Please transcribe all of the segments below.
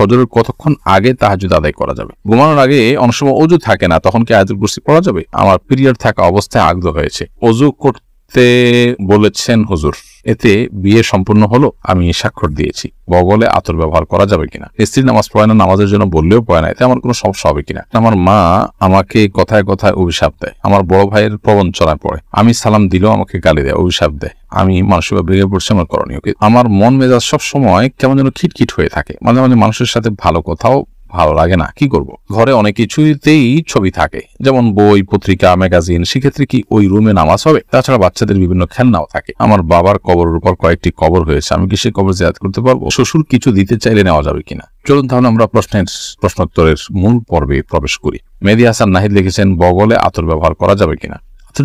ফজরের কতক্ষণ আগে তাহাজ্জুদ আদায় করা যাবে? ঘুমানোর আগে অনেক সময় ওযু থাকে না, তখন কি আয়াতুল কুরসি পড়া যাবে? আমার পিরিয়ড থাকা অবস্থায় আগ্রহ হয়েছে, ওযু করতে বলেছেন হুজুর, এতে বিয়ে সম্পূর্ণ হলো? আমি স্বাক্ষর দিয়েছি, বগলে আতর ব্যবহার করা যাবে কিনা? স্ত্রী নামাজ পড়ে না, নামাজের জন্য বললেও পড়ে না, এতে আমার কোনো সমস্যা হবে কিনা? আমার মা আমাকে কথায় কথায় অভিশাপ দেয়, আমার বড় ভাইয়ের প্রবঞ্চনায় পড়ে, আমি সালাম দিলেও আমাকে গালি দেয়, অভিশাপ দেয়, আমি মানসিকভাবে ভেঙে পড়ছি, আমার করণীয় কি? আমার মন মেজাজ সব সময় কেমন যেন খিটখিট হয়ে থাকে, মাঝে মাঝে মানুষের সাথে ভালো কথাও ভালো লাগে না, কি করব? ঘরে অনেক কিছুতেই ছবি থাকে, যেমন বই, পত্রিকা, ম্যাগাজিন, সেক্ষেত্রে কি ওই রুমে নামাজ হবে? তাছাড়া বাচ্চাদের বিভিন্ন খেলনাও থাকে। আমার বাবার কবরের উপর কয়েকটি কবর হয়েছে, আমি কি সে কবর জিয়ারত করতে পারবো? শ্বশুর কিছু দিতে চাইলে নেওয়া যাবে কিনা? চলুন তাহলে আমরা প্রশ্নোত্তরের মূল পর্বে প্রবেশ করি। মেহেদী হাসান নাহিদ লিখেছেন, বগলে আতর ব্যবহার করা যাবে কিনা?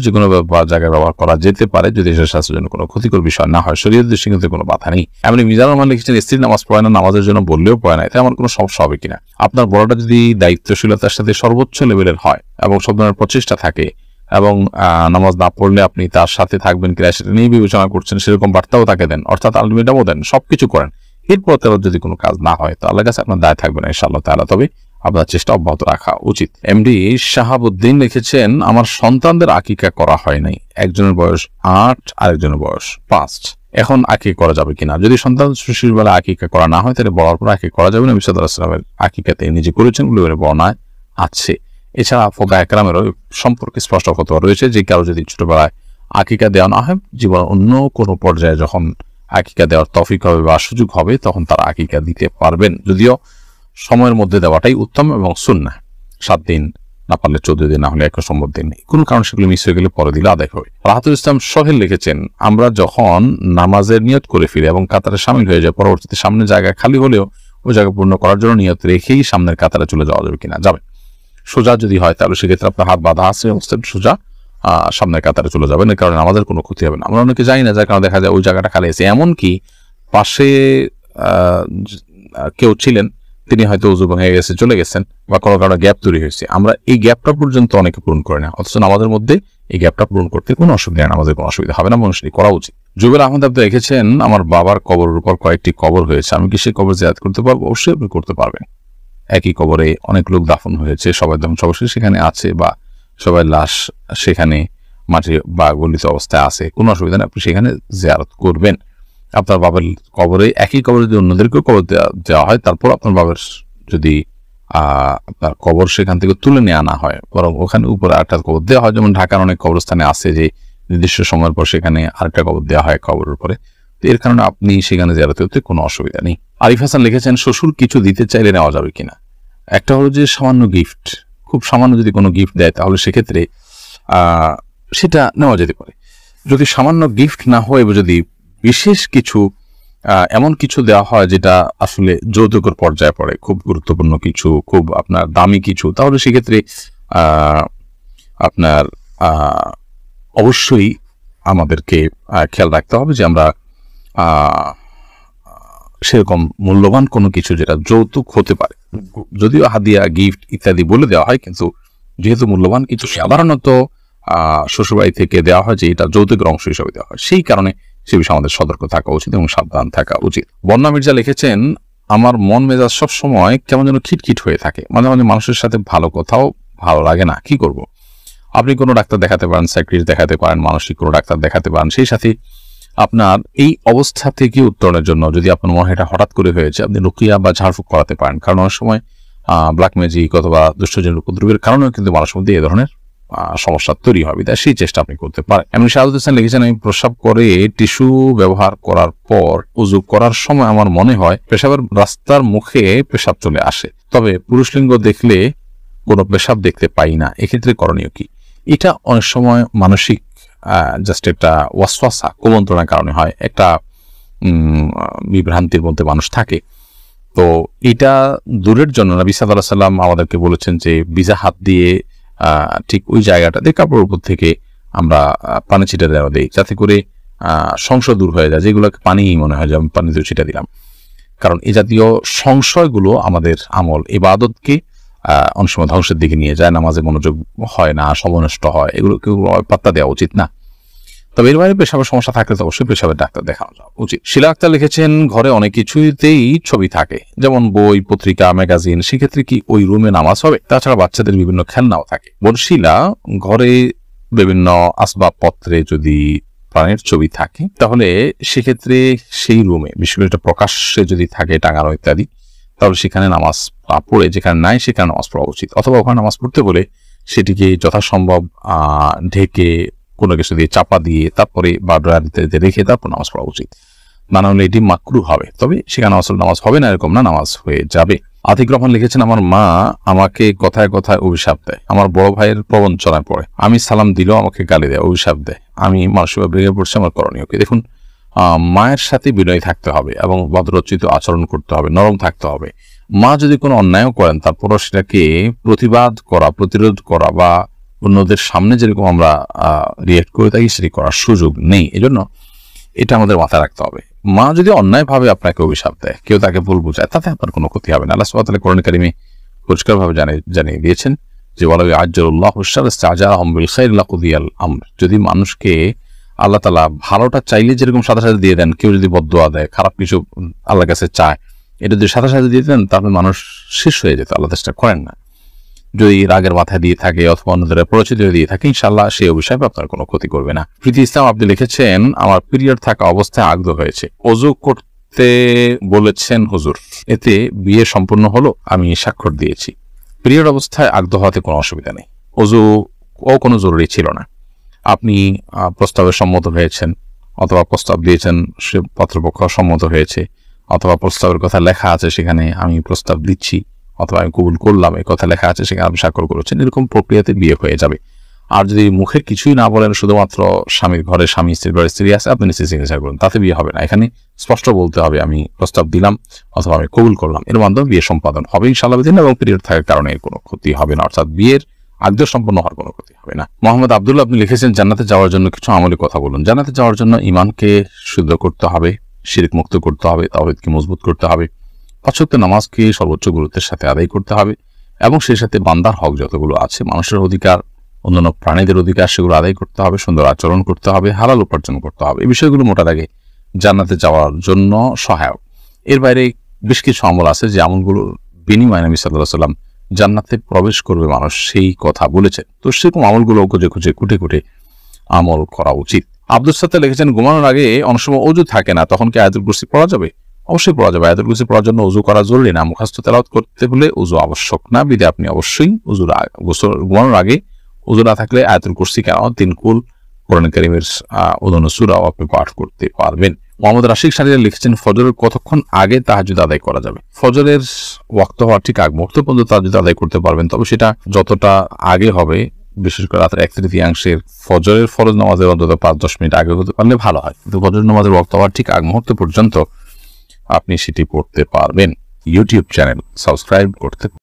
যে কোনো জায়গায় ব্যবহার করা যেতে পারে, যদি এসে স্বাস্থ্যের জন্য কোনো ক্ষতিকর বিষয় না হয়, শরীয়তের দৃষ্টিতে কোনো বাধা নেই। এমনি মিজানুর রহমান লিখেছেন, স্ত্রী নামাজ পড়ে না, নামাজের জন্য বললেও পড়ে না, এতে আমার কোনো সমস্যা হবে কিনা? আপনার বড়টা যদি দায়িত্বশীলতার সাথে সর্বোচ্চ লেভেলের হয় এবং সব ধরনের প্রচেষ্টা থাকে এবং নামাজ না পড়লে আপনি তার সাথে থাকবেন কিনা সেটা নিয়ে বিবেচনা করছেন, সেরকম বার্তাও তাকে দেন, অর্থাৎ আলটিমেটামও দেন, সবকিছু করেন, এরপর তার যদি কোনো কাজ না হয় তো আল্লাহর কাছে আপনার দায় থাকবে না ইনশাআল্লাহ তাআলা, তবে আপনার চেষ্টা অব্যাহত রাখা উচিত। এমডি শাহাবুদ্দিন লিখেছেন, আমার সন্তানদের আকিকা করা হয় নাই, একজনের বয়স 8, আরেকজনের বয়স 5, এখন আকিকা করা যাবে কিনা? যদি সন্তান শিশুর বেলা আকিকা করা না হয় তাহলে বলার পর আকিকা করা যাবে না। নবী সাল্লাল্লাহু আলাইহি ওয়াসাল্লামের আকিকাতে নিজে করেছেন বলে বর্ণনায় আছে। এছাড়া ফুকাহা কেরামেরও সম্পর্কে স্পষ্ট ফতোয়া রয়েছে যে কারো যদি ছোটবেলায় আকিকা দেওয়া না হয়, জীবন অন্য কোনো পর্যায়ে যখন আকিকা দেওয়ার তৌফিক হবে বা সুযোগ হবে তখন তারা আকিকা দিতে পারবেন, যদিও সময়ের মধ্যে দেওয়াটাই উত্তম এবং সুন্নাহ। 7 দিন, না পারলে 14 দিন, না হলে 1 দিন নেই, কোনো কারণ সেগুলো মিস হয়ে গেলে পরে দিলে আদায় হবে। রাহাতুল ইসলাম সোহেল লিখেছেন, আমরা যখন নামাজের নিয়ত করে ফিরি এবং কাতারে সামিল হয়ে যায়, পরবর্তীতে সামনে জায়গা খালি হলেও ওই জায়গা পূর্ণ করার জন্য নিয়ত রেখেই সামনের কাতারে চলে যাওয়া যাবে কিনা? যাবে। সোজা যদি হয় তাহলে সেক্ষেত্রে আপনার হাত বাঁধা আছে অবস্থায় সোজা সামনের কাতারে চলে যাবেন, এর কারণে আমাদের কোনো ক্ষতি হবে না। আমরা অনেকে জানি না, যার কারণে দেখা যায় ওই জায়গাটা খালি আছে, এমনকি পাশে কেউ ছিলেন, তিনি হয়তো ওযু ভেঙে গেছে, চলে গেছেন, বা কোনো কারণে গ্যাপ তৈরি হয়েছে, আমরা এই গ্যাপটা পর্যন্ত অনেকে পূরণ করে না, অথচ আমাদের মধ্যে এই গ্যাপটা পূরণ করতে কোনো অসুবিধা নেই, আমাদের কোনো অসুবিধা হবে না, মানুষটি করা উচিত। জুবের আহমদ আপনি লিখেছেন, আমার বাবার কবরের উপর কয়েকটি কবর হয়েছে, আমি কি সেই কবর জিয়ারত করতে পারবো? অবশ্যই আপনি করতে পারবেন। একই কবরে অনেক লোক দাফন হয়েছে, সবাই ধ্বংসাবশেষ সেখানে আছে, বা সবাই লাশ সেখানে মাটি বা গলিত অবস্থায় আছে, কোনো অসুবিধা নেই, আপনি সেখানে জিয়ারত করবেন। আপনার বাবার কবরে, একই কবরে যদি অন্যদেরকেও কবর দেওয়া হয়, তারপর আপনার বাবার যদি আপনার কবর সেখান থেকে তুলে নেওয়া না হয়, বরং ওখানে উপরে আরেকটা কবর দেওয়া হয়, যেমন ঢাকার অনেক কবরস্থানে আছে যে নির্দিষ্ট সময়ের পর সেখানে আরেকটা কবর দেওয়া হয় কবরের উপরে, এর কারণে আপনি সেখানে জিয়ারত করতে কোনো অসুবিধা নেই। আরিফ হাসান লিখেছেন, শ্বশুর কিছু দিতে চাইলে নেওয়া যাবে কিনা? একটা হলো যে সামান্য গিফট, খুব সামান্য যদি কোনো গিফট দেয় তাহলে সেক্ষেত্রে সেটা নেওয়া যেতে পারে। যদি সামান্য গিফট না হয়, যদি বিশেষ কিছু এমন কিছু দেওয়া হয় যেটা আসলে যৌতুকের পর্যায়ে পড়ে, খুব গুরুত্বপূর্ণ কিছু, খুব আপনার দামি কিছু, তাহলে সেক্ষেত্রে আপনার অবশ্যই আমাদেরকে খেয়াল রাখতে হবে যে আমরা সেরকম মূল্যবান কোনো কিছু যেটা যৌতুক হতে পারে, যদিও হাদিয়া, গিফট ইত্যাদি বলে দেওয়া হয়, কিন্তু যেহেতু মূল্যবান কিছু সাধারণত শ্বশুরবাড়ি থেকে দেওয়া হয় যে এটা যৌতুকের অংশ হিসেবে দেওয়া হয়, সেই কারণে সে বিষয়ে আমাদের সতর্ক থাকা উচিত এবং সাবধান থাকা উচিত। বন্যা মির্জা লিখেছেন, আমার মন মেজাজ সব সময় কেমন যেন খিটখিট হয়ে থাকে, মাঝে মাঝে মানুষের সাথে ভালো কথাও ভালো লাগে না, কি করব? আপনি কোনো ডাক্তার দেখাতে পারেন, সাইকিয়াট্রিস্ট দেখাতে পারেন, মানসিক কোনো ডাক্তার দেখাতে পারেন, সেই সাথে আপনার এই অবস্থা থেকে উত্তরণের জন্য যদি আপনার মনে হয় এটা হঠাৎ করে হয়েছে, আপনি রুকিয়া বা ঝাড়ফুঁক করাতে পারেন, কারণ অনেক সময় ব্ল্যাক ম্যাজিক অথবা দুষ্টজনের উপদ্রবের কারণেও কিন্তু মানুষের মধ্যে এই ধরনের সমস্যা তৈরি হবে, তাই সেই চেষ্টা আপনি করতে পারেন। এমনি শাহাদুল হোসেন লিখেছেন, আমি প্রস্রাব করে টিস্যু ব্যবহার করার পর উযু করার সময় আমার মনে হয় পেশাবের রাস্তার মুখে পেশাব চলে আসে, তবে পুরুষ লিঙ্গ দেখলে কোনো পেশাব দেখতে পাই না, এক্ষেত্রে করণীয় কি? এটা অনেক সময় মানসিক জাস্ট একটা ওয়াসওয়াসা, কুমন্ত্রণার কারণে হয়, একটা বিভ্রান্তির মধ্যে মানুষ থাকে। তো এটা দূরের জন্য নবী সাল্লাল্লাহু আলাইহি ওয়াসাল্লাম আমাদেরকে বলেছেন যে ভিজা হাত দিয়ে ঠিক ওই জায়গাটাতে কাপড়ের উপর থেকে আমরা পানি ছিটা দেওয়া দিই, যাতে করে সংশয় দূর হয়ে যায়, যেগুলোকে পানিই মনে হয় যে আমি পানি দিয়ে ছিটা দিলাম, কারণ এই জাতীয় সংশয়গুলো আমাদের আমল ইবাদতকে অনেক সময় ধ্বংসের দিকে নিয়ে যায়, নামাজে মনোযোগ হয় না, সমনষ্ট হয়, এগুলোকে পাত্তা দেওয়া উচিত না। তবে এর বাইরে পেশাবের সমস্যা থাকলে তো অবশ্যই পেশাবের ডাক্তার দেখানো উচিত। শিলা আক্তার লিখেছেন, ঘরে অনেক কিছুতেই ছবি থাকে, যেমন বই, পত্রিকা, ম্যাগাজিন, সেক্ষেত্রে কি ওই রুমে নামাজ হবে? তাছাড়া বাচ্চাদের বিভিন্ন খেলনাও থাকে। বোন শিলা, ঘরে বিভিন্ন আসবাবপত্রে যদি প্রাণের ছবি থাকে তাহলে সেক্ষেত্রে সেই রুমে, বিশেষ করে এটা প্রকাশ্যে যদি থাকে টাঙানো ইত্যাদি, তাহলে সেখানে নামাজ পড়ে, যেখানে নাই সেখানে নামাজ পড়া উচিত। অথবা ওখানে নামাজ পড়তে বলে সেটিকে যথাসম্ভব ঢেকে কোনো কিছু দিয়ে চাপা দিয়ে তারপরে বা ড্রয়ারিতে রেখে তারপর নামাজ পড়া উচিত। না হলে এটি মাকরু হবে। তবে সেখানে আসলে নামাজ হবে না এরকম না, নামাজ হয়ে যাবে। আতিক রহমান লিখেছেন, আমার মা আমাকে কথায় কথায় অভিশাপ দেয়, আমার বড় ভাইয়ের প্রবঞ্চনায় পড়ে, আমি সালাম দিলেও আমাকে গালি দেয়, অভিশাপ দেয়, আমি মানসিকভাবে ভেঙে পড়ছি, আমার করণীয় কি? দেখুন, মায়ের সাথে বিনয়ী থাকতে হবে এবং ভদ্রোচিত আচরণ করতে হবে, নরম থাকতে হবে। মা যদি কোনো অন্যায়ও করেন তারপরও সেটাকে প্রতিবাদ করা, প্রতিরোধ করা বা অন্যদের সামনে যেরকম আমরা রিয়েক্ট করে থাকি সেটি করার সুযোগ নেই। এজন্য এটা আমাদের মাথায় রাখতে হবে। মা যদি অন্যায়ভাবে আপনাকে অভিশাপ দেয়, কেউ তাকে ভুল বোঝায়, তাতে আপনার কোনো ক্ষতি হবে না। আল্লাহ সুবহানাহু ওয়া তাআলা কোরআন কারীমে পরিষ্কারভাবে জানিয়ে দিয়েছেন যে ওয়ালাউ আজ্জালুল্লাহু আশ-শাররা ইসতা'জালাহুম বিল খাইরি লাকুদিয়াল আমর। যদি মানুষকে আল্লাহ তাআলা ভালোটা চাইলে যেরকম সাথে সাথে দিয়ে দেন, কেউ যদি বদদোয়া দেয়, খারাপ কিছু আল্লাহর কাছে চায়, এটা যদি সাথে সাথে দিয়ে দেন তাহলে মানুষ শেষ হয়ে যেত। আল্লাহ চেষ্টা করেন না। যদি রাগের মাথায় দিয়ে থাকে অথবা অন্যদের পরিচিত দিয়ে থাকে, ইনশাআল্লাহ সেই অভিশাপে আপনার কোনো ক্ষতি করবে না। প্রীতি ইসলাম আপনি লিখেছেন, আমার পিরিয়ড থাকা অবস্থায় আগদ হয়েছে, ওযু করতে বলেছেন হুজুর, এতে বিয়ে সম্পূর্ণ হলো, আমি স্বাক্ষর দিয়েছি। পিরিয়ড অবস্থায় আগদ হওয়াতে কোনো অসুবিধা নেই, ওযু কোনো জরুরি ছিল না। আপনি প্রস্তাবে সম্মত হয়েছেন অথবা প্রস্তাব দিয়েছেন, সে পাত্রপক্ষ সম্মত হয়েছে, অথবা প্রস্তাবের কথা লেখা আছে সেখানে আমি প্রস্তাব দিচ্ছি অথবা আমি কবুল করলাম এই কথা লেখা আছে, সেখানে আপনি স্বাক্ষর করেছেন, এরকম প্রক্রিয়াতে বিয়ে হয়ে যাবে। আর যদি মুখে কিছুই না বলেন, শুধুমাত্র স্বামীর ঘরে স্বামী, স্ত্রীর ঘরে স্ত্রী আছে, আপনি নিশ্চয়ই সিগনেচার করুন, তাতে বিয়ে হবে না। এখানে স্পষ্ট বলতে হবে আমি প্রস্তাব দিলাম অথবা আমি কবুল করলাম, এর মাধ্যমে বিয়ে সম্পাদন হবে ইনশাআল্লাহ বিদিন, এবং পিরিয়ড থাকার কারণে এর কোনো ক্ষতি হবে না, অর্থাৎ বিয়ের আগদ সম্পন্ন হওয়ার কোনো ক্ষতি হবে না। মোহাম্মদ আব্দুল্লাহ আপনি লিখেছেন, জান্নাতে যাওয়ার জন্য কিছু আমলি কথা বলুন। জান্নাতে যাওয়ার জন্য ঈমানকে শুদ্ধ করতে হবে, শিরক মুক্ত করতে হবে, তাওহীদকে মজবুত করতে হবে, 5 ওয়াক্ত নামাজকে সর্বোচ্চ গুরুত্বের সাথে আদায় করতে হবে, এবং সেই সাথে বান্দার হক যতগুলো আছে, মানুষের অধিকার, অন্যান্য প্রাণীদের অধিকার, সেগুলো আদায় করতে হবে, সুন্দর আচরণ করতে হবে, হালাল উপার্জন করতে হবে। এই বিষয়গুলো মোটা দাগে জান্নাতে যাওয়ার জন্য সহায়ক। এর বাইরে বেশ কিছু আমল আছে যে আমলগুলোর বিনিময়ে নবী সাল্লাল্লাহু আলাইহি ওয়াসাল্লাম জান্নাতে প্রবেশ করবে মানুষ সেই কথা বলেছেন। তো সেরকম আমলগুলো খুঁজে খুঁটে আমল করা উচিত। আব্দুল সাত্তার লিখেছেন, ঘুমানোর আগে অনেক সময় ওযু থাকে না, তখন কি আয়াতুল কুরসি পড়া যাবে? অবশ্যই পড়া যাবে। আয়াতুল কুরসি পড়ার জন্য ওযু করা জরুরি না, মুখস্থ তেলাওয়াত করতে হলে ওযু আবশ্যক না, বিধে আপনি অবশ্যই ঘুমানোর আগে ওযু না থাকলে আয়াতুল কুরসি কেন 3 কুল কোরআন কারীমের অন্যান্য সূরাও আপনি পাঠ করতে পারবেন। মোহাম্মদ রাশিদ সারিয়া লিখেছেন, ফজরের কতক্ষণ আগে তাহাজ্জুদ আদায় করা যাবে? ফজরের ওয়াক্ত হওয়ার ঠিক আগ মুহূর্ত পর্যন্ত তাহাজ্জুদ আদায় করতে পারবেন, তবে সেটা যতটা আগে হবে, বিশেষ করে রাতের 1/3 ফজরের ফরজ নামাজের অন্তত 5-10 মিনিট আগে হতে পারলে ভালো হয়, কিন্তু ফজরের নামাজের ওয়াক্ত হওয়ার ঠিক আগ মুহূর্ত পর্যন্ত আপনি সেটি পড়তে পারবেন। ইউটিউব চ্যানেল সাবস্ক্রাইব করতে